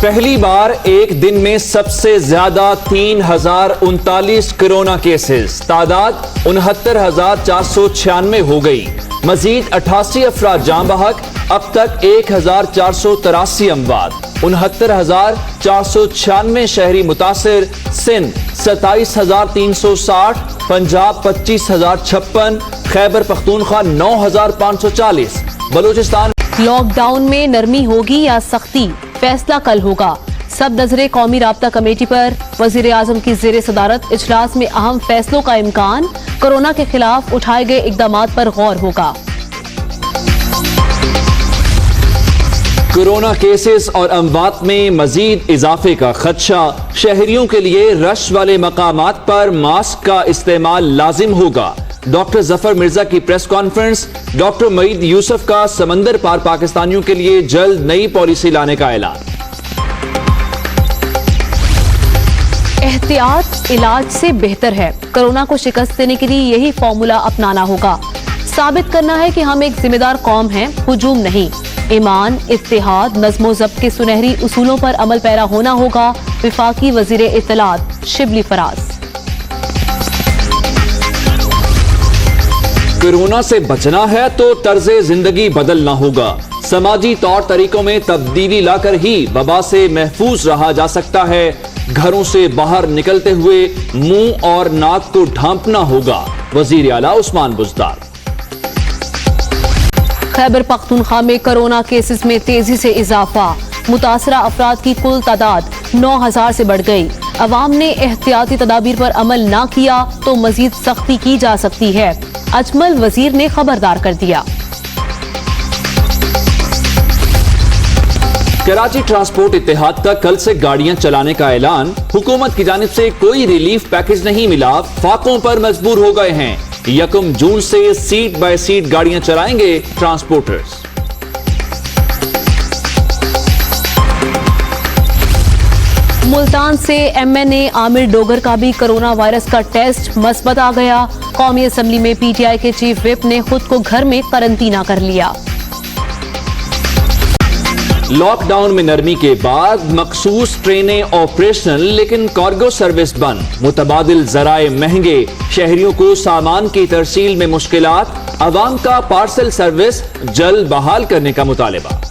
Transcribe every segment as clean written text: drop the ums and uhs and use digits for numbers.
पहली बार एक दिन में सबसे ज्यादा 3039 कोरोना केसेस, तादाद 69,496 हो गई। मजीद 88 अफराद जान बहक, अब तक 1,483 अमवात, 69,496 शहरी मुतासिर। सिंध 27,360, पंजाब 25,056, खैबर पख्तूनख्वा 9,540, बलूचिस्तान। लॉकडाउन में नरमी होगी या सख्ती, फैसला कल होगा। सब नजरें कौमी राब्ता कमेटी पर। वजीर आजम की जेर सदारत इजलास में अहम फैसलों का इम्कान। कोरोना के खिलाफ उठाए गए इकदामात पर गौर होगा। कोरोना केसेस और अमवात में मजीद इजाफे का खदशा। शहरियों के लिए रश वाले मकामात पर मास्क का इस्तेमाल लाजिम होगा। डॉक्टर जफर मिर्जा की प्रेस कॉन्फ्रेंस। डॉक्टर मईद यूसुफ का समंदर पार पाकिस्तानियों के लिए जल्द नई पॉलिसी लाने का ऐलान। एहतियात इलाज से बेहतर है। कोरोना को शिकस्त देने के लिए यही फॉर्मूला अपनाना होगा। साबित करना है कि हम एक जिम्मेदार कौम हैं, हुजूम नहीं। ईमान, इत्तेहाद, नज़्मो ज़ब्त के सुनहरी उसूलों पर अमल पैरा होना होगा। विफाकी वज़ीर इत्तलात शिबली फराज। कोरोना से बचना है तो तर्ज़े जिंदगी बदलना होगा। समाजी तौर तरीकों में तब्दीली लाकर ही वबा से महफूज रहा जा सकता है। घरों से बाहर निकलते हुए मुंह और नाक को ढांपना होगा। वजीर आला उस्मान बुज़दार। खैबर पख्तूनख्वा में कोरोना केसेस में तेजी से इजाफा। मुतासरा अफराद की कुल तादाद 9,000 से बढ़ गई। अवाम ने एहतियाती तदाबीर पर अमल न किया तो मजीद सख्ती की जा सकती है। अजमल वजीर ने खबरदार कर दिया। कराची ट्रांसपोर्ट इत्तेहाद का कल से गाड़ियां चलाने का ऐलान। हुकूमत की जानिब से कोई रिलीफ पैकेज नहीं मिला, फाकों पर मजबूर हो गए हैं। 1 जून से सीट बाय सीट गाड़ियां चलाएंगे ट्रांसपोर्टर्स। मुल्तान से MNA आमिर डोगर का भी कोरोना वायरस का टेस्ट मस्बत आ गया। कौमी असम्बली में PTI के चीफ विप ने खुद को घर में करंतना कर लिया। लॉकडाउन में नरमी के बाद मखसूस ट्रेनें ऑपरेशनल, लेकिन कार्गो सर्विस बंद। मुतबादिल जराए महंगे, शहरियों को सामान की तरसील में मुश्किलात। अवाम का पार्सल सर्विस जल्द बहाल करने का मुतालिबा।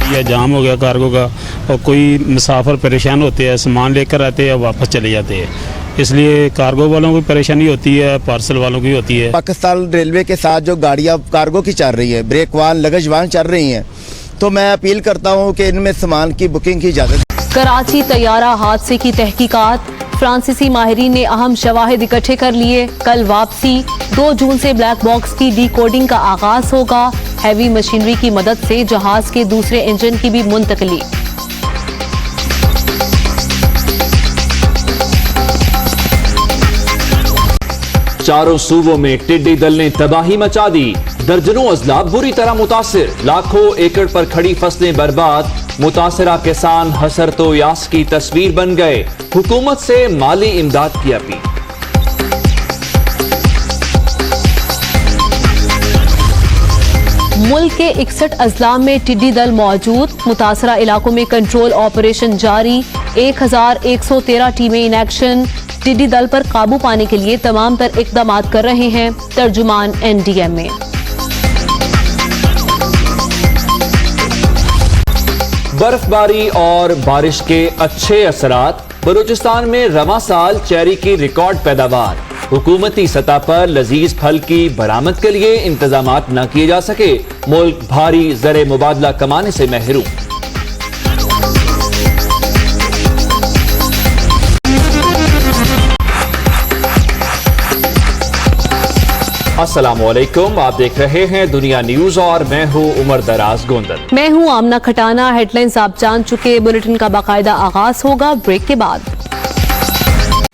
यह जाम हो गया कार्गो का, और कोई मुसाफिर परेशान होते हैं, सामान लेकर आते हैं वापस चले जाते हैं, इसलिए कार्गो वालों को परेशानी होती है, पार्सल वालों की होती है। पाकिस्तान रेलवे के साथ जो गाड़ियाँ कार्गो की चल रही है, ब्रेक वाहन, लगेज वाहन चल रही हैं, तो मैं अपील करता हूँ कि इनमें सामान की बुकिंग की इजाज़त। कराची तैयारा हादसे की तहकीकात। फ्रांसीसी माहिरीन ने अहम शवाहिद इकट्ठे कर लिए। कल वापसी। 2 जून से ब्लैक बॉक्स की डिकोडिंग का आगाज होगा। हैवी मशीनरी की मदद से जहाज के दूसरे इंजन की भी मुंतकली। चारों सूबों में टिड्डी दल ने तबाही मचा दी। दर्जनों अजला बुरी तरह मुतासिर। लाखों एकड़ पर खड़ी फसलें बर्बाद। मुतासरा किसान हसरतो यास की तस्वीर बन गए। हुकूमत से माली इमदाद की अपील। मुल्क के 61 अजला में टिड्डी दल मौजूद। मुतासरा इलाकों में कंट्रोल ऑपरेशन जारी। 1,113 टीमें इन एक्शन। टिड्डी दल पर काबू पाने के लिए तमाम तर इकदाम कर रहे हैं तर्जुमान NDMA। बर्फबारी और बारिश के अच्छे असरात। बलूचिस्तान में रवां साल चेरी की रिकॉर्ड पैदावार। हुकूमती सतह पर लजीज फल की बरामद के लिए इंतजामात न किए जा सके। मुल्क भारी ज़र मुबादला कमाने से महरूम। अस्सलामुअलैकुम, आप देख रहे हैं दुनिया न्यूज और मैं हूं उमर दराज गोंदल। मैं हूं आमना खटाना। हेडलाइंस आप जान चुके। बुलेटिन का बाकायदा आगाज होगा ब्रेक के बाद।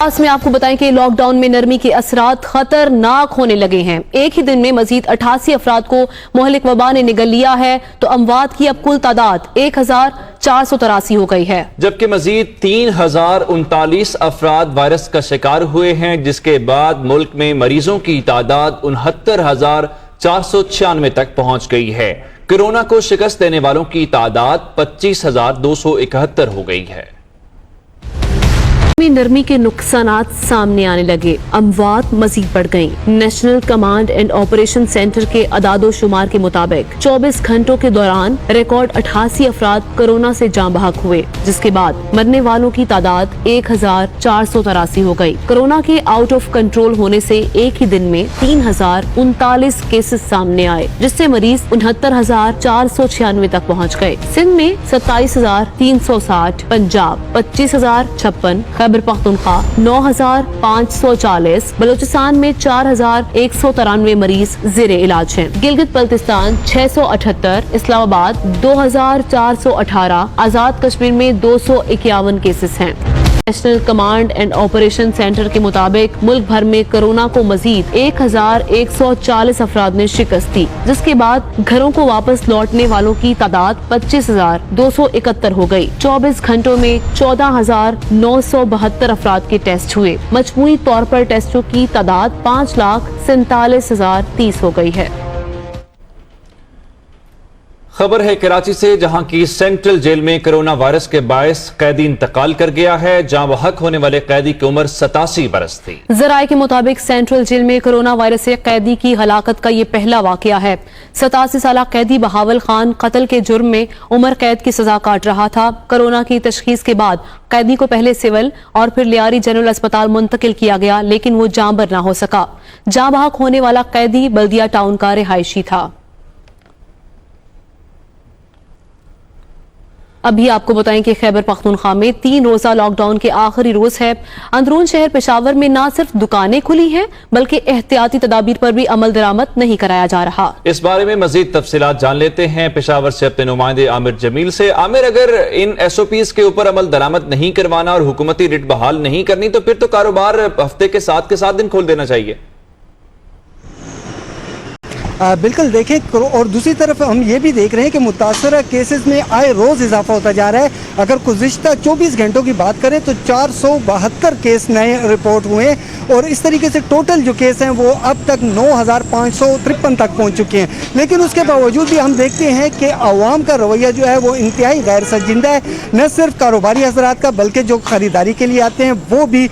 आज में आपको बताएं कि लॉकडाउन में नरमी के असरात खतरनाक होने लगे हैं। एक ही दिन में मजीद 88 अफराद को मोहलिक वबा ने निगल लिया है, तो अमवात की अब कुल तादाद 1,483 हो गई है, जबकि मजीद 3,039 अफराद वायरस का शिकार हुए हैं, जिसके बाद मुल्क में मरीजों की तादाद 69,496 तक पहुंच गई है। कोरोना को शिकस्त देने वालों की तादाद 25,271 हो गई है। नरमी के नुकसानात सामने आने लगे, अमवात मजीद बढ़ गईं। National command and operation centre के अदादो शुमार के मुताबिक 24 घंटों के दौरान रिकॉर्ड 88 अफराद कोरोना से जाँ बहक हुए, जिसके बाद मरने वालों की तादाद 1483 हो गई। कोरोना के आउट ऑफ कंट्रोल होने से एक ही दिन में 3039 केसेस सामने आए, जिससे मरीज 69,496 तक पहुँच गए। सिंध में 27,360, पंजाब 25,056, खैबर पख्तूनख्वा 9,540, बलूचिस्तान में 4,193 मरीज जेर इलाज हैं। गिलगित बल्तिस्तान 678, इस्लामाबाद 2,418, आजाद कश्मीर में 251 केसेस हैं। National command and operation centre के मुताबिक मुल्क भर में कोरोना को मजीद 1,140 अफराद ने शिकस्त दी, जिसके बाद घरों को वापस लौटने वालों की तादाद 25,271 हो गई। 24 घंटों में 14,972 अफराद के टेस्ट हुए। मजमूई तौर पर टेस्टों की तादाद 5,47,030 हो गई है। खबर है कराची से, जहां की सेंट्रल जेल में कोरोना वायरस के बायस कैदी इंतकाल कर गया है। जाँ बहक होने वाले कैदी की उम्र 87 बरस थी। जराये के मुताबिक सेंट्रल जेल में कोरोना वायरस से कैदी की हलाकत का ये पहला वाकया है। 87 साल कैदी बहावल खान कत्ल के जुर्म में उम्र कैद की सजा काट रहा था। कोरोना की तशखीस के बाद कैदी को पहले सिविल और फिर लियारी जनरल अस्पताल मुंतकिल किया गया, लेकिन वो जाँ बर न हो सका। जाँ बहक होने वाला कैदी बल्दिया टाउन का रिहायशी था। अभी आपको बताएं कि खैबर पख्तूनख्वा में 3 रोजा लॉकडाउन के आखिरी रोज है। अंदरून शहर पेशावर में न सिर्फ दुकानें खुली हैं, बल्कि एहतियाती तदाबीर पर भी अमल दरामद नहीं कराया जा रहा। इस बारे में मजीद तफसीलात जान लेते हैं पेशावर से अपने नुमाइंदे आमिर जमील से। आमिर, अगर इन SOPs के ऊपर अमल दरामद नहीं करवाना और हुकूमती रिट बहाल नहीं करनी, तो फिर तो कारोबार हफ्ते के 7 दिन खोल देना चाहिए। बिल्कुल देखें, और दूसरी तरफ हम ये भी देख रहे हैं कि मुतासरा केसेस में आए रोज़ इजाफा होता जा रहा है। अगर गुज़िश्ता 24 घंटों की बात करें तो 472 केस नए रिपोर्ट हुए और इस तरीके से टोटल जो केस हैं वो अब तक 9,553 तक पहुंच चुके हैं। लेकिन उसके बावजूद भी हम देखते हैं कि आवाम का रवैया जो है वो इंतहाई गैर संजीदा है। न सिर्फ कारोबारी हज़रात का, बल्कि जो ख़रीदारी के लिए आते हैं वो भी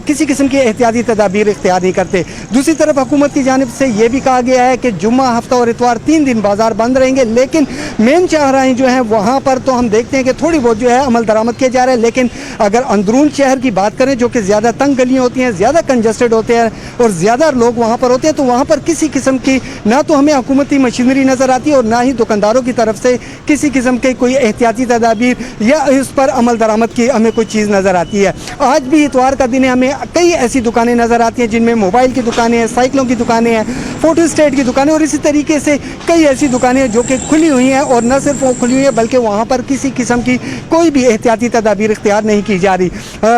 किसी किस्म की एहतियाती तदाबीर इख्तियार नहीं करते। दूसरी तरफ हुकूमत की जानिब से ये भी कहा गया है कि जुम्मा, हफ्ता और इतवार 3 दिन बाजार बंद रहेंगे, लेकिन मेन शाहराहें जो हैं वहाँ पर तो हम देखते हैं कि थोड़ी बहुत जो है अमल दरामद किया जा रहा है। लेकिन अगर अंदरून शहर की बात करें, जो कि ज़्यादा तंग गलियाँ होती हैं, ज़्यादा कंजस्टेड होते हैं और ज़्यादा लोग वहाँ पर होते हैं, तो वहाँ पर किसी किस्म की ना तो हमें हुकूमती मशीनरी नज़र आती है और ना ही दुकानदारों की तरफ से किसी किस्म की कोई एहतियाती तदाबीर या इस पर अमल दरामद की हमें कोई चीज़ नज़र आती है। आज भी इतवार का दिन है, हमें कई ऐसी दुकानें नज़र आती हैं जिनमें मोबाइल की दुकानें हैं, साइकिलों की दुकानें हैं, फोटो स्टेट की दुकानें और इसी तरीके से कई ऐसी दुकानें हैं जो कि खुली हुई हैं और न सिर्फ वो खुली हुई हैं बल्कि वहाँ पर किसी किस्म की कोई भी एहतियाती तदाबीर इख्तियार नहीं की जा रही।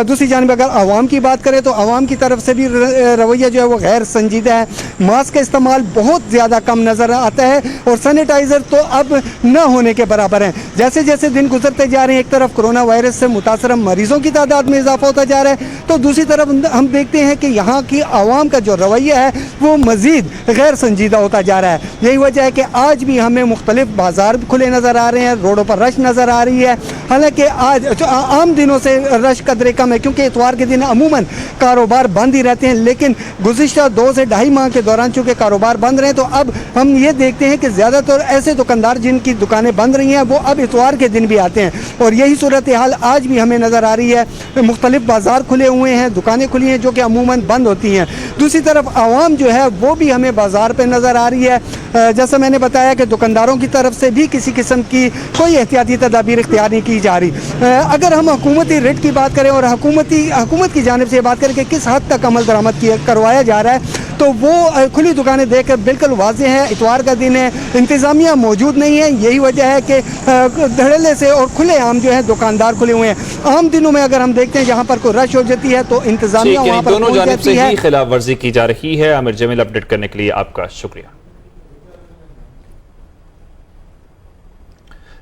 दूसरी जानिब अगर आवाम की बात करें तो आवाम की तरफ से भी रवैया जो है वो गैर संजीदा है। मास्क का इस्तेमाल बहुत ज़्यादा कम नज़र आता है और सैनिटाइज़र तो अब न होने के बराबर हैं। जैसे जैसे दिन गुजरते जा रहे हैं, एक तरफ कोरोना वायरस से मुतासर मरीज़ों की तादाद में इजाफा होता जा रहा है, तो दूसरी तरफ हम देखते हैं कि यहाँ की आवाम का जो रवैया है वो मज़ीद गैर संजीदा होता जा रहा है। यही वजह है कि आज भी हमें मुख्तलिफ बाजार खुले नज़र आ रहे हैं, रोडों पर रश नज़र आ रही है। हालांकि आज आम दिनों से रश कदरे कम है, क्योंकि इतवार के दिन अमूमन कारोबार बंद ही रहते हैं, लेकिन गुज़िश्ता 2 से ढाई माह के दौरान चूँकि कारोबार बंद रहे, तो अब हम ये देखते हैं कि ज़्यादातर ऐसे दुकानदार जिनकी दुकानें बंद रही हैं वो अब इतवार के दिन भी आते हैं और यही सूरत हाल आज भी हमें नज़र आ रही है। मुख्तलिफ बाजार खुले हुए हैं, दुकानें खुली हैं जो कि अमूमन बंद होती हैं। दूसरी तरफ आवाम जो है वो भी हमें बाजार पर नज़र आ रही है। जैसा मैंने बताया कि दुकानदारों की तरफ से भी किसी किस्म की कोई एहतियाती तदाबीर इख्तियार नहीं की जा रही। अगर हम हुकूमती रेट की बात करें और हुकूमत की जानिब से बात करें कि किस हद तक अमल दरामद करवाया जा रहा है, तो वो खुली दुकानें देखकर बिल्कुल वाज़ेह है। इतवार का दिन है, इंतज़ामिया मौजूद नहीं है, यही वजह है कि धड़ल्ले से और खुले आम जो है दुकानदार खुले हुए हैं। आम दिनों में अगर हम देखते हैं जहाँ पर कोई रश हो जाती है तो इंतज़ामिया वहाँ पर दोनों जानिब से ही खिलाफ वर्जी की जा रही है। आमिर जमील, अपडेट करने के लिए आपका शुक्रिया।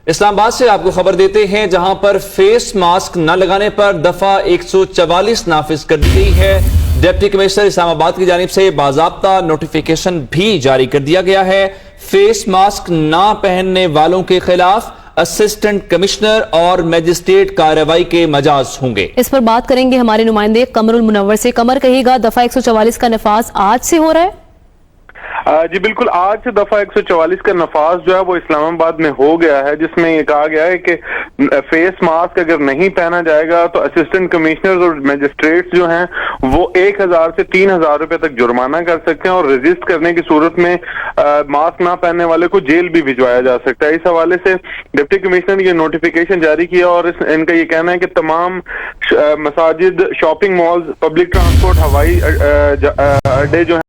इस्लामाबाद से आपको खबर देते हैं, जहां पर फेस मास्क न लगाने पर दफा 144 नाफिज कर दी गई है। डिप्टी कमिश्नर इस्लामाबाद की जानिब से बाज़ाब्ता नोटिफिकेशन भी जारी कर दिया गया है। फेस मास्क ना पहनने वालों के खिलाफ असिस्टेंट कमिश्नर और मजिस्ट्रेट कार्रवाई के मजाज होंगे। इस पर बात करेंगे हमारे नुमाइंदे कमरुल मुनव्वर से। कमर, कहिएगा दफा 144 का नफाज आज से हो रहा है? जी बिल्कुल, आज से दफा 144 का नफाज जो है वो इस्लामाबाद में हो गया है, जिसमें ये कहा गया है कि फेस मास्क अगर नहीं पहना जाएगा तो असिस्टेंट कमिश्नर और मजिस्ट्रेट्स जो हैं वो 1000 से 3000 रुपए तक जुर्माना कर सकते हैं और रेजिस्ट करने की सूरत में मास्क ना पहनने वाले को जेल भी भिजवाया जा सकता है। इस हवाले से डिप्टी कमिश्नर ने ये नोटिफिकेशन जारी किया और इनका ये कहना है कि तमाम मसाजिद, शॉपिंग मॉल्स, पब्लिक ट्रांसपोर्ट, हवाई अड्डे जो